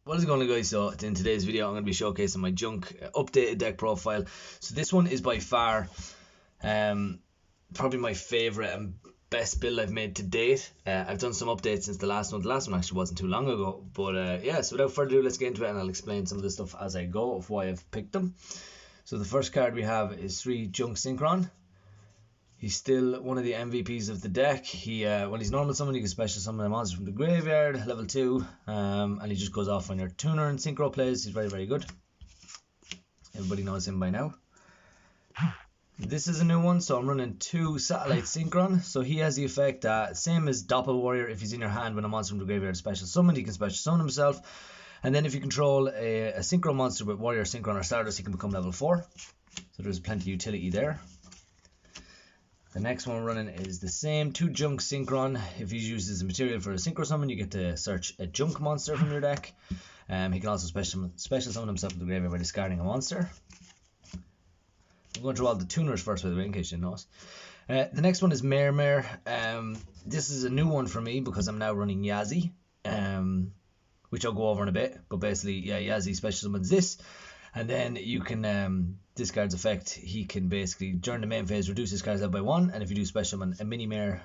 What is going on, guys? So in today's video I'm going to be showcasing my junk updated deck profile. So this one is by far probably my favorite and best build I've made to date. I've done some updates since the last one. The last one actually wasn't too long ago, but yeah, so without further ado, let's get into it and I'll explain some of the stuff as I go of why I've picked them. So the first card we have is 3 Junk Synchron. He's still one of the MVPs of the deck. When he's normal summon, you can special summon a monster from the graveyard, level 2, and he just goes off on your tuner and synchro plays. He's very, very good. Everybody knows him by now. This is a new one, so I'm running 2 Satellite Synchron. So he has the effect that, same as Dopple Warrior, if he's in your hand when a monster from the graveyard is special summoned, he can special summon himself. And then if you control a Synchro monster with Warrior, Synchron, or Stardust, he can become level 4. So there's plenty of utility there. The next one we're running is the same 2 Junk Synchron. If he uses a material for a Synchro summon, you get to search a Junk monster from your deck. He can also special summon himself from the graveyard by discarding a monster. I'm going through all the tuners first, by the way, in case you didn't notice. The next one is Mare. This is a new one for me because I'm now running Yazi, which I'll go over in a bit. But basically, yeah, Yazi special summons this. And then you can discard's effect. He can basically during the main phase reduce his cards out by 1, and if you do special summon a mini mare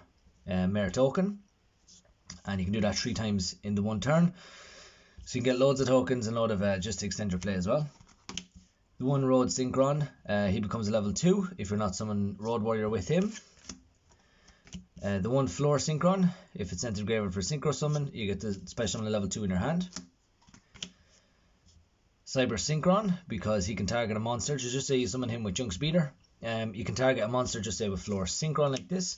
token, and you can do that 3 times in the 1 turn. So you can get loads of tokens and a load of just to extend your play as well. The 1 Road Synchron, he becomes a level 2 if you're not summoning Road Warrior with him. The 1 Floor Synchron, if it's sent to the graveyard for Synchro summon, you get to special summon a level 2 in your hand. Cyber Synchron, because he can target a monster. Just say you summon him with Junk Speeder. You can target a monster, just say with Floor Synchron like this,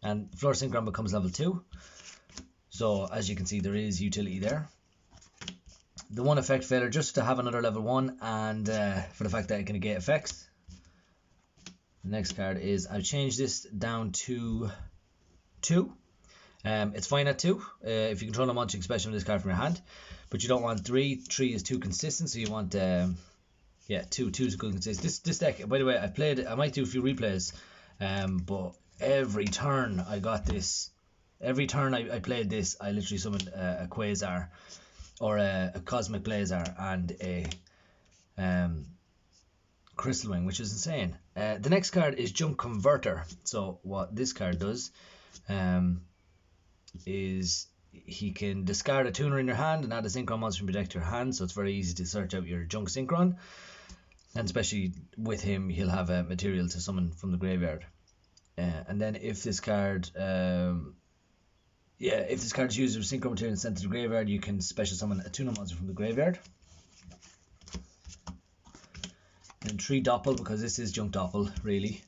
and Floor Synchron becomes level 2. So as you can see, there is utility there. The 1 Effect Failure, just to have another level 1, and for the fact that it can negate effects. The next card is, I've changed this down to 2. It's fine at 2. If you control a monster, you can special summon this card from your hand. But you don't want 3. 3 is too consistent, so you want 2. 2 is good consistent. This deck, by the way, I've played it. I might do a few replays, but every turn I got this. Every turn I played this, I literally summoned a Quasar or a Cosmic Blazar and a Crystal Wing, which is insane. The next card is Junk Converter. So what this card does is he can discard a tuner in your hand and add a Synchron monster from your deck to your hand, so it's very easy to search out your Junk Synchron, and especially with him he'll have a material to summon from the graveyard. And then if this card if this card is used with Synchro material and sent to the graveyard, you can special summon a tuner monster from the graveyard. And 3 Dopple, because this is Junk Dopple really.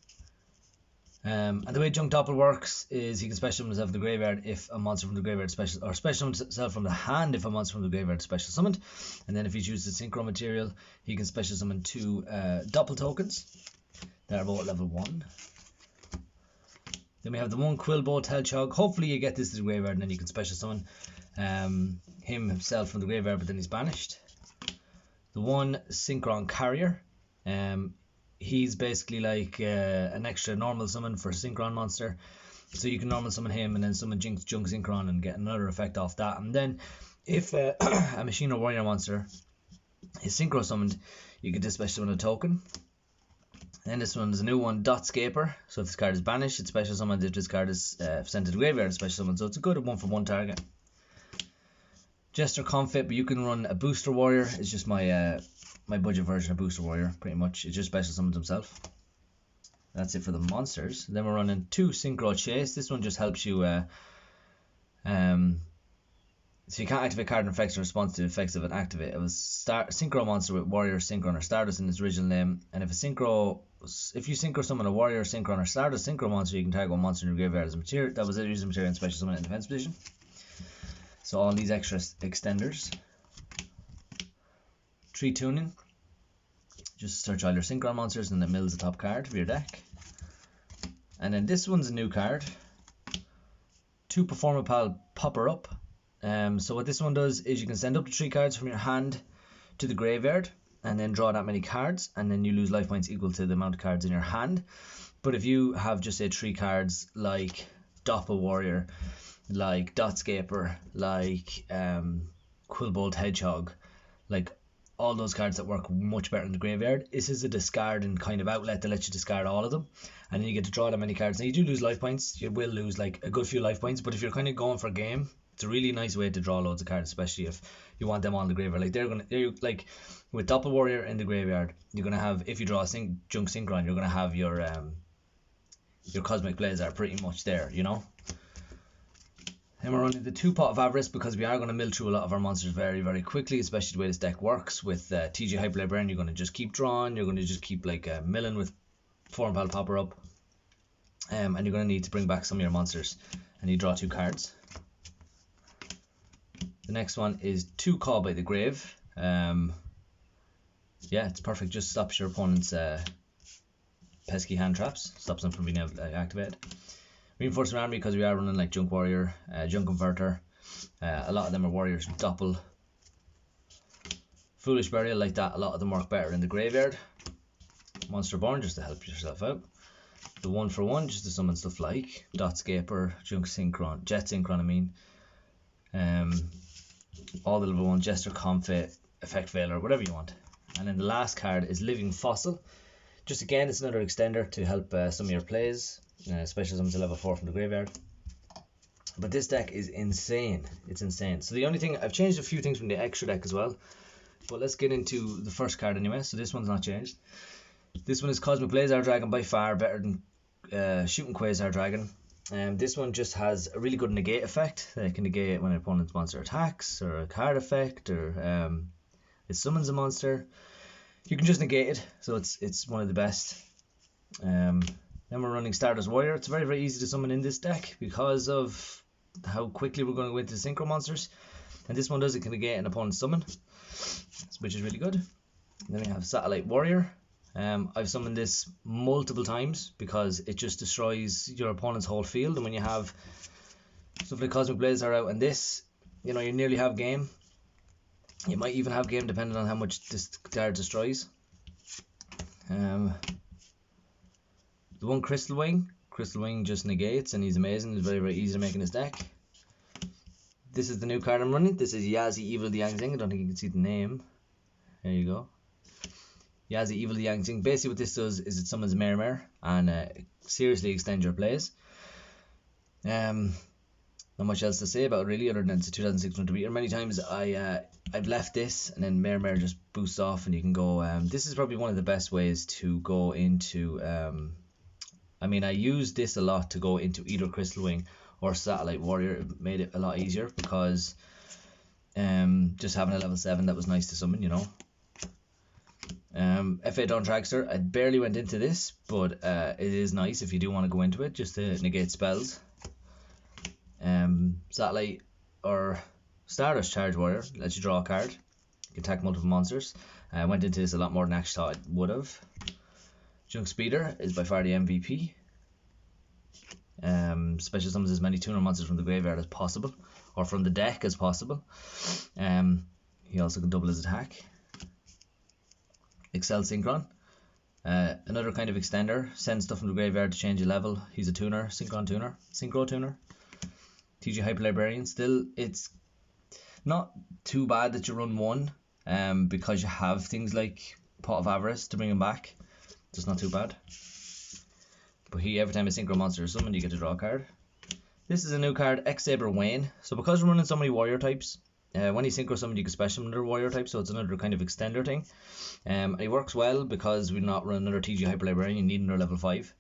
And the way Junk Dopple works is he can special summon himself from the graveyard if a monster from the graveyard is special summon himself from the hand if a monster from the graveyard is special summoned. And then if he chooses Synchro material, he can special summon 2 Dopple tokens that are both level 1. Then we have the 1 Quillbolt Hedgehog. Hopefully you get this to the graveyard and then you can special summon himself from the graveyard, but then he's banished. The 1 Synchron Carrier. He's basically like an extra normal summon for a Synchron monster. So you can normal summon him and then summon Junk Synchron and get another effect off that. And then if a Machine or Warrior monster is Synchro summoned, you can just special summon a token. Then this one is a new one, Dot Scaper. So if this card is banished, it's special summoned. If this card is sent to the graveyard, it's special summoned. So it's a good 1 for 1 target. Jester Confit, but you can run a Booster Warrior. It's just my my budget version of Booster Warrior, pretty much. It just special summons himself. That's it for the monsters. Then we're running 2 Synchro Chase. This one just helps you so you can't activate card and effects in response to the effects of an activate. It was Synchro monster with Warrior, Synchron, or Stardust in its original name. And if you Synchro summon a Warrior, Synchron, or Stardust Synchro monster, you can target 1 monster in your graveyard as a material. That was it, using material and special summon in defense position. So all these extra extenders. 3 Tuning. Just search all your Synchron monsters and it mills the top card of your deck. And then this one's a new card. 2 Performapal Popper Up. So what this one does is you can send up to 3 cards from your hand to the graveyard and then draw that many cards, and then you lose life points equal to the amount of cards in your hand. But if you have just say 3 cards like Dopple Warrior, like Dot Scaper, like Quillbolt Hedgehog, like all those cards that work much better in the graveyard. This is a discarding kind of outlet that lets you discard all of them, and then you get to draw that many cards. Now you do lose life points, you will lose like a good few life points, but if you're kind of going for a game, it's a really nice way to draw loads of cards, especially if you want them on the graveyard. Like they're like with Dopple Warrior in the graveyard, you're gonna have, if you draw a Junk Synchron, you're gonna have your Cosmic Blazer pretty much there, you know. And we're running the 2 Pot of Avarice because we are going to mill through a lot of our monsters very, very quickly, especially the way this deck works. With TG Hyper Librarian, you're going to just keep drawing, you're going to just keep like milling with Foreign Pal Popper up, and you're going to need to bring back some of your monsters, and you draw 2 cards. The next one is 2 Call by the Grave. Yeah, it's perfect, just stops your opponent's pesky hand traps, stops them from being able to activate. Reinforcement Army because we are running like Junk Warrior, Junk Converter. A lot of them are warriors with Dopple. Foolish Burial like that, a lot of them work better in the graveyard. Monster Born just to help yourself out. The 1-for-1 just to summon stuff like Dotscaper, Junk Synchron, Jet Synchron I mean. All the level 1, Jester, Comfit, Effect Veiler, whatever you want. And then the last card is Living Fossil. Just again, it's another extender to help some of your plays. Especially some to level 4 from the graveyard. But this deck is insane. It's insane. So the only thing, I've changed a few things from the extra deck as well. But let's get into the first card anyway. So this one's not changed. This one is Cosmic Blazar Dragon, by far better than Shooting Quasar Dragon. This one just has a really good negate effect. It can negate when an opponent's monster attacks, or a card effect, or it summons a monster. You can just negate it. So it's one of the best. Then we're running Stardust Warrior. It's very, very easy to summon in this deck because of how quickly we're going to go into the Synchro monsters. And this one does, it can negate an opponent's summon, which is really good. And then we have Satellite Warrior. I've summoned this multiple times because it just destroys your opponent's whole field. And when you have stuff like Cosmic Blazer out and this, you know, you nearly have game. You might even have game depending on how much this card destroys. The 1 Crystal Wing just negates, and he's amazing. He's very, very easy to make in his deck. This is the new card I'm running. This is Yazi Evil the Yangzing. I don't think you can see the name. There you go. Yazi Evil the Yangzing. Basically what this does is it summons Mare and seriously extend your plays. Not much else to say about it really, other than it's a 2600 meter. Many times I've left this and then Mare just boosts off and you can go. This is probably one of the best ways to go into. I mean, I used this a lot to go into either Crystal Wing or Satellite Warrior. It made it a lot easier because just having a level 7 that was nice to summon, you know. FA Dawn Dragster, I barely went into this, but it is nice if you do want to go into it, just to negate spells. Satellite or Stardust Charge Warrior lets you draw a card. You can attack multiple monsters. I went into this a lot more than I actually thought I would have. Junk Speeder is by far the MVP. Special summons as many tuner monsters from the graveyard as possible, or from the deck as possible. He also can double his attack. Excel Synchron, another kind of extender. Send stuff from the graveyard to change a level. He's a tuner, Synchro tuner. TG Hyper Librarian. Still, it's not too bad that you run 1, because you have things like Pot of Avarice to bring him back. Just not too bad. But every time a Synchro monster is summoned, you get to draw a card. This is a new card, X-Saber Wayne. So because we're running so many warrior types, when you Synchro summon, you can special another warrior type, so it's another kind of extender thing. And it works well because we're not running another TG Hyper Librarian, you need another level 5.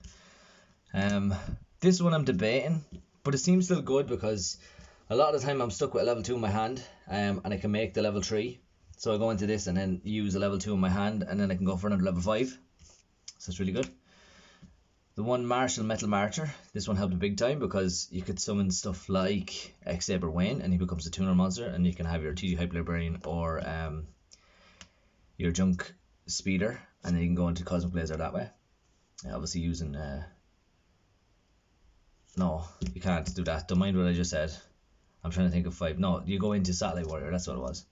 This one I'm debating, but it seems still good because a lot of the time I'm stuck with a level 2 in my hand, and I can make the level 3. So I go into this and then use a level 2 in my hand, and then I can go for another level 5. So it's really good. The 1 Martial Metal Marcher, this one helped big time because you could summon stuff like X-Saber Wayne and he becomes a tuner monster, and you can have your TG Hyper Librarian or your Junk Speeder, and then you can go into Cosmic Blazer that way. Obviously using no, you can't do that. Don't mind what I just said. I'm trying to think of 5. No, you go into Satellite Warrior, that's what it was.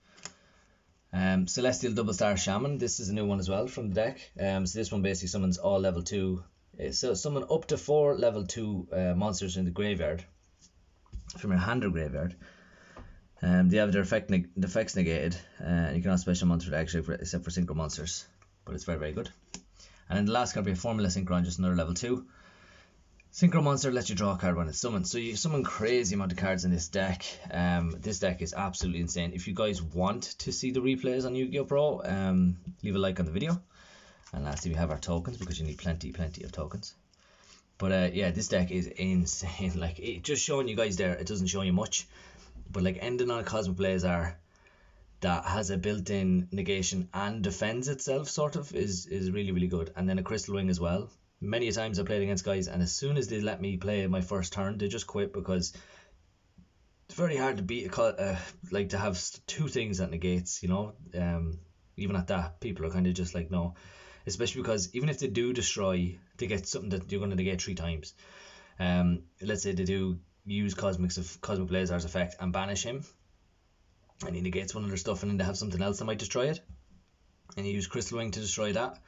Celestial Double Star Shaman, this is a new one as well from the deck. So this one basically summons all level 2. So summon up to 4 level 2 monsters in the graveyard from your hand or graveyard. They have their effects negated, and you cannot special monster actually except for synchro monsters, but it's very, very good. And then the last card will be a Formula Synchron, just another level 2. Synchro monster lets you draw a card when it's summoned, so you summon crazy amount of cards in this deck. This deck is absolutely insane. If you guys want to see the replays on Yu-Gi-Oh! Pro, leave a like on the video. And lastly, we have our tokens, because you need plenty of tokens. But yeah, this deck is insane. Like, just showing you guys there, it doesn't show you much, but like ending on a Cosmic Blazar that has a built-in negation and defends itself, sort of, is really, really good. And then a Crystal Wing as well. Many a times I played against guys, and as soon as they let me play my first turn, they just quit, because it's very hard to beat like to have 2 things that negates, you know. Even at that, people are kind of just like, no, especially because even if they do destroy, they get something that you're going to negate 3 times. Let's say they do use Cosmic Blazar's effect and banish him, and he negates one of their stuff, and then they have something else that might destroy it, and you use Crystal Wing to destroy that.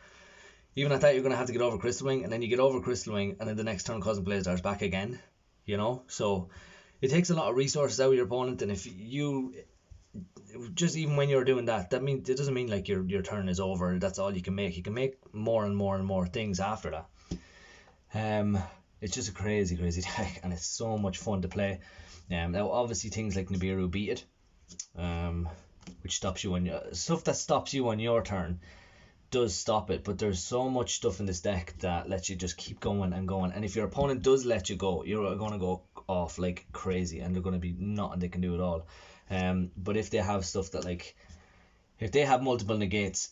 Even at that, you're going to have to get over Crystal Wing, and then you get over Crystal Wing, and then the next turn Cosmic Blazar is back again, you know. So it takes a lot of resources out of your opponent, and if you just, even when you're doing that, it doesn't mean like your turn is over. That's all you can make. You can make more and more and more things after that. It's just a crazy deck, and it's so much fun to play. Now obviously things like Nibiru beat it, which stops you on stuff that stops you on your turn does stop it, but there's so much stuff in this deck that lets you just keep going and going, and if your opponent does let you go, you're going to go off like crazy, and they're going to be nothing they can do at all. But if they have stuff that, like, if they have multiple negates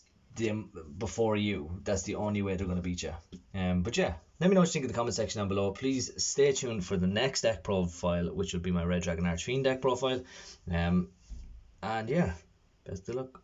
before you, that's the only way they're going to beat you. But yeah, let me know what you think in the comment section down below. Please stay tuned for the next deck profile, which will be my Red Dragon Archfiend deck profile. And yeah, best of luck.